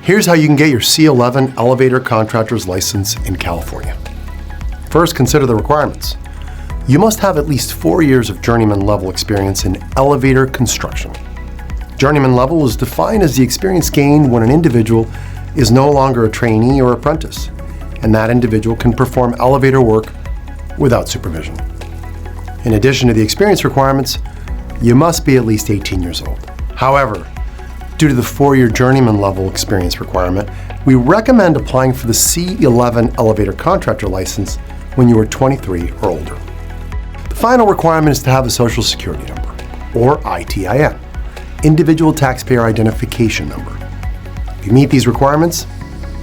Here's how you can get your C11 elevator contractor's license in California. First, consider the requirements. You must have at least 4 years of journeyman level experience in elevator construction. Journeyman level is defined as the experience gained when an individual is no longer a trainee or apprentice, and that individual can perform elevator work without supervision. In addition to the experience requirements, you must be at least 18 years old. However, due to the 4-year journeyman level experience requirement, we recommend applying for the C11 elevator contractor license when you are 23 or older. The final requirement is to have a Social Security number, or ITIN, Individual Taxpayer Identification Number. If you meet these requirements,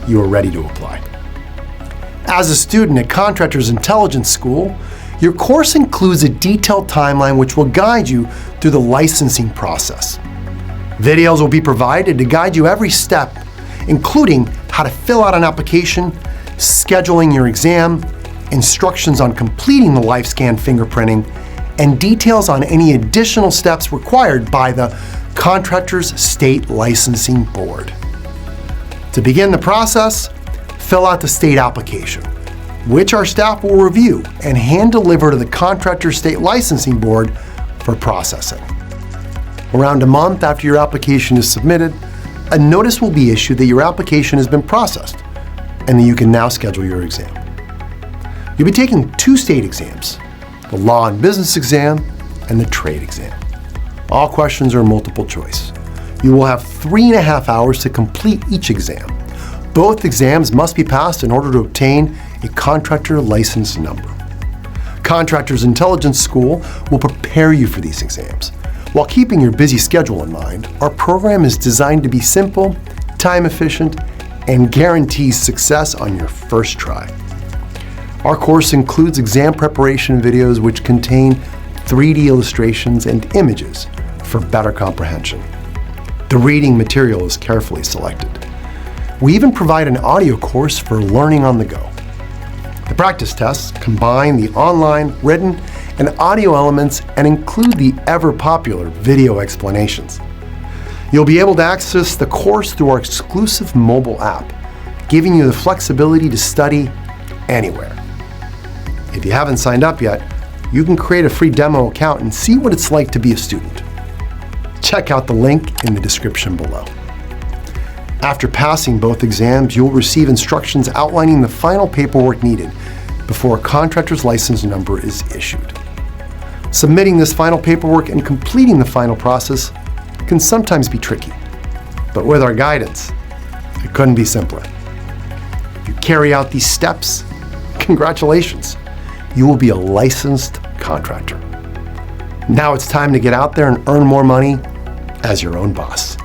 you are ready to apply. As a student at Contractors Intelligence School, your course includes a detailed timeline which will guide you through the licensing process. Videos will be provided to guide you every step, including how to fill out an application, scheduling your exam, instructions on completing the LifeScan fingerprinting, and details on any additional steps required by the Contractors State Licensing Board. To begin the process, fill out the state application, which our staff will review and hand deliver to the Contractor State Licensing Board for processing. Around a month after your application is submitted, a notice will be issued that your application has been processed and that you can now schedule your exam. You'll be taking 2 state exams, the Law and Business exam and the Trade exam. All questions are multiple choice. You will have 3.5 hours to complete each exam. Both exams must be passed in order to obtain a contractor license number. Contractors Intelligence School will prepare you for these exams. While keeping your busy schedule in mind, our program is designed to be simple, time efficient, and guarantees success on your first try. Our course includes exam preparation videos which contain 3D illustrations and images for better comprehension. The reading material is carefully selected. We even provide an audio course for learning on the go. The practice tests combine the online, written, and audio elements and include the ever-popular video explanations. You'll be able to access the course through our exclusive mobile app, giving you the flexibility to study anywhere. If you haven't signed up yet, you can create a free demo account and see what it's like to be a student. Check out the link in the description below. After passing both exams, you'll receive instructions outlining the final paperwork needed before a contractor's license number is issued. Submitting this final paperwork and completing the final process can sometimes be tricky, but with our guidance, it couldn't be simpler. If you carry out these steps, congratulations, you will be a licensed contractor. Now it's time to get out there and earn more money as your own boss.